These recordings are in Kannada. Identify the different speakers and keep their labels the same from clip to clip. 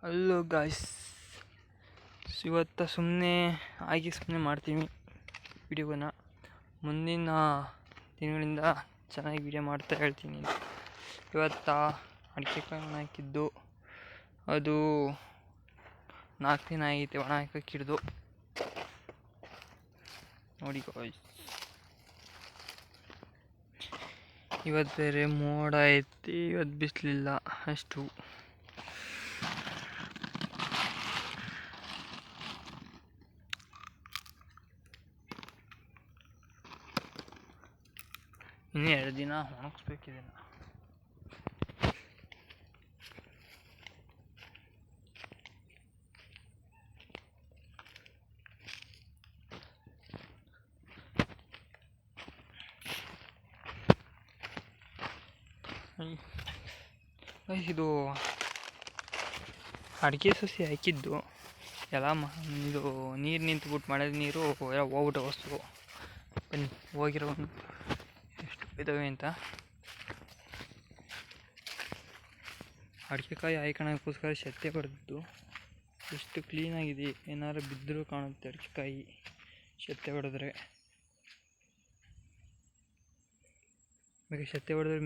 Speaker 1: ಹಲೋ ಗಾಯ್ಸ್, ಇವತ್ತು ಸುಮ್ಮನೆ ಮಾಡ್ತೀನಿ ವಿಡಿಯೋನ. ಮುಂದಿನ ದಿನಗಳಿಂದ ಚೆನ್ನಾಗಿ ವಿಡಿಯೋ ಮಾಡ್ತಾ ಹೇಳ್ತೀನಿ. ಇವತ್ತು ಅಡಿಕೆ ಕಾಯಿ ಒಣ ಹಾಕಿದ್ದು, ಅದು 4 ದಿನ ಆಗೈತೆ ಒಣ ಹಾಕಿಡ್ದು. ನೋಡಿ ಗಾಯ್ಸ್, ಇವತ್ತು ಬೇರೆ ಮೋಡ ಐತಿ, ಇವತ್ತು ಬಿಸಿಲಿಲ್ಲ ಅಷ್ಟು. ಇನ್ನೂ 2 ದಿನ ಒಣಗಿಸ್ಬೇಕಿದೆ. ಇದು ಅಡಿಕೆ ಸಸಿ ಹಾಕಿದ್ದು ಎಲ್ಲ ಇದು ನೀರು ನಿಂತುಬಿಟ್ಟು ಮಳೆ ನೀರು ಎಲ್ಲ ಹೋಗ್ಬಿಟ್ಟು ವಸ್ತು ಬನ್ನಿ ಹೋಗಿರೋ ಎಷ್ಟು ಇದ್ದಾವೆ ಅಂತ. ಅಡಿಕೆಕಾಯಿ ಹಾಯ್ಕೊಳಕ್ಕೋಸ್ಕರ ಶತ್ತೆ ಹೊಡೆದಿದ್ದು ಎಷ್ಟು ಕ್ಲೀನಾಗಿದೆ. ಏನಾರು ಬಿದ್ದರೂ ಕಾಣುತ್ತೆ ಅಡಿಕೆಕಾಯಿ ಶತ್ತೆ ಹೊಡೆದ್ರೆ. ಬೇಕಾದ್ರೆ ಶತ್ತೆ ಹೊಡೆದ್ರೆ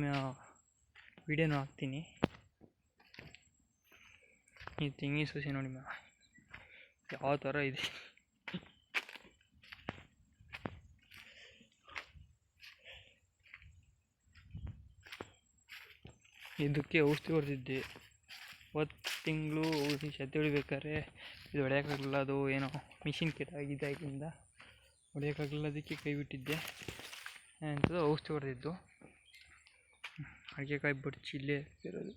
Speaker 1: ವಿಡಿಯೋನು ಹಾಕ್ತೀನಿ. ಈ ತೆಂಗಿನ ಸಸಿ ನೋಡಿ ಯಾವ ಥರ ಇದೆ. ಇದಕ್ಕೆ ಔಷಧಿ ಹೊಡೆದಿದ್ದೆ 10 ತಿಂಗಳು. ಶತ್ತೆ ಹೊಡಿಬೇಕಾದ್ರೆ ಇದು ಹೊಡೆಯೋಕ್ಕಾಗಲಿಲ್ಲ, ಅದು ಏನೋ ಮಿಷಿನ್ ಕೆಟ್ಟಾಗಿದ್ದಾಗಿಂದ ಹೊಡೆಯೋಕ್ಕಾಗಲಿಲ್ಲ, ಅದಕ್ಕೆ ಕೈ ಬಿಟ್ಟಿದ್ದೆ ಅಂತ ಔಷಧಿ ಹೊಡೆದಿದ್ದು. ಅಡಿಕೆಕಾಯಿ ಬಡ್ಚಿ ಇಲ್ಲೇ ಇರೋದು.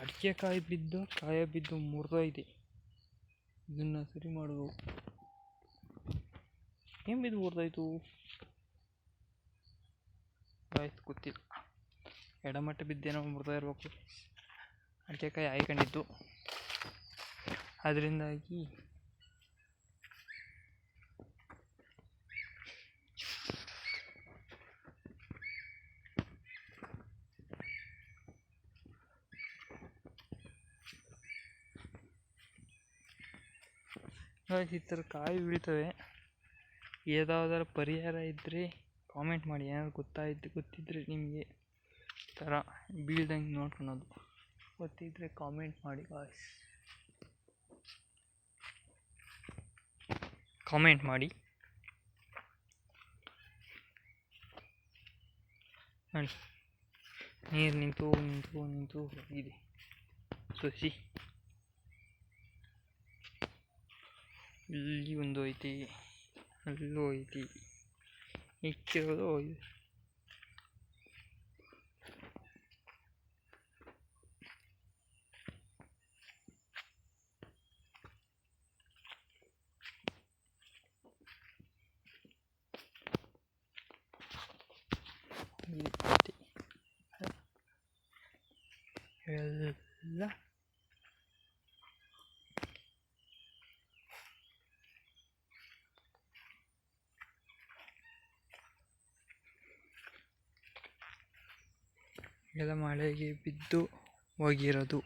Speaker 1: ಅಡಿಕೆಕಾಯಿ ಬಿದ್ದು ಕಾಯ ಬಿದ್ದು ಮುರಿದೋಯ್ದೆ. ಇದನ್ನು ಸರಿ ಮಾಡೋದು ಏನು ಬಿದ್ದು ಮುರಿದೋಯ್ತು ಆಯ್ತು ಗೊತ್ತಿಲ್ಲ. ಎಡಮಟ್ಟ ಬಿದ್ದೇನೋ ಮುರಿದೋ ಇರಬೇಕು. ಅಡಿಕೆಕಾಯಿ ಹಾಯ್ಕೊಂಡಿದ್ದು, ಅದರಿಂದಾಗಿ ಈ ಥರ ಕಾಯಿ ಬೀಳ್ತವೆ. ಯಾವುದಾದ್ರೂ ಪರಿಹಾರ ಇದ್ದರೆ ಕಾಮೆಂಟ್ ಮಾಡಿ. ಏನಾದ್ರು ಗೊತ್ತಿದ್ದರೆ ನಿಮಗೆ ಈ ಥರ ಬೀಳ್ದಂಗೆ ನೋಡ್ಕೊಳೋದು ಗೊತ್ತಿದ್ದರೆ ಕಾಮೆಂಟ್ ಮಾಡಿ ಗಾಯ್ಸ್, ಕಾಮೆಂಟ್ ಮಾಡಿ. ನೋಡಿ, ನೀರು ನಿಂತು ಇದೆ ಸಸಿ. ಇಲ್ಲಿ ಒಂದು ಐತಿ, ಅಲ್ಲೂ ಐತಿ, ಇಕ್ಕಿರೋದು ಇದೆ. ಎಲ್ಲ ಎಲ್ಲ ಮಳೆಗೆ ಬಿದ್ದು ಹೋಗಿರೋದು,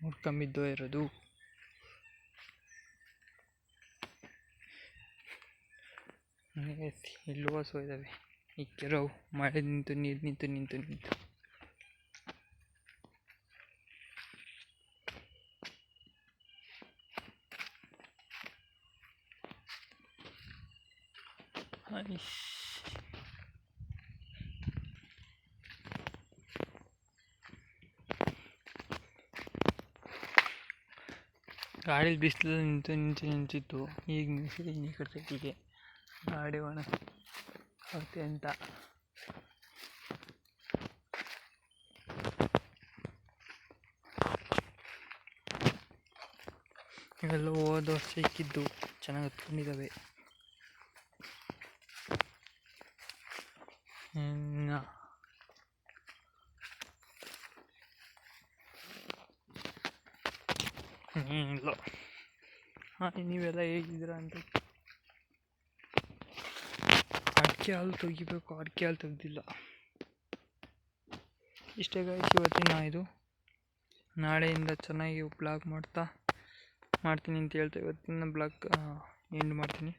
Speaker 1: ಮುರ್ಕೊಂಬಿದ್ದು ಇರೋದು. ಇಲ್ಲೂ ಹಸು ಇದ್ದಾವೆ ಇಕ್ಕಿರೋವು, ಮಳೆ ನಿಂತು ನೀರು ನಿಂತು. ಗಾಡಿ ಬಿಸಿಲು ನಿಂತಿತ್ತು. ಈಗ ನಿಲ್ಸಿದೆ ಈ ಕಡೆಗೆ ಗಾಡಿ ಒಣ ಆಗುತ್ತೆ ಅಂತ. ಇವೆಲ್ಲ ಹೋದ ವರ್ಷ ಇಕ್ಕಿದ್ದು ಚೆನ್ನಾಗಿ ಹತ್ಕೊಂಡಿದ್ದಾವೆ. ಇಲ್ಲ ನೀವೆಲ್ಲ ಹೇಗಿದ್ದೀರಾ ಅಂತ ಅಡಿಕೆ ಹಾಲು ತೆಗಿಬೇಕು, ಅಡಿಕೆ ಹಾಲು ತೆಗ್ದಿಲ್ಲ. ಇಷ್ಟೇ ಗಾಯ್ಸ್ ಇವತ್ತಿನ ಇದು. ನಾಳೆಯಿಂದ ಚೆನ್ನಾಗಿ ಬ್ಲಾಗ್ ಮಾಡ್ತೀನಿ ಅಂತ ಹೇಳ್ತಾ ಇವತ್ತಿನ ಬ್ಲಾಗ್ ಎಂಡ್ ಮಾಡ್ತೀನಿ.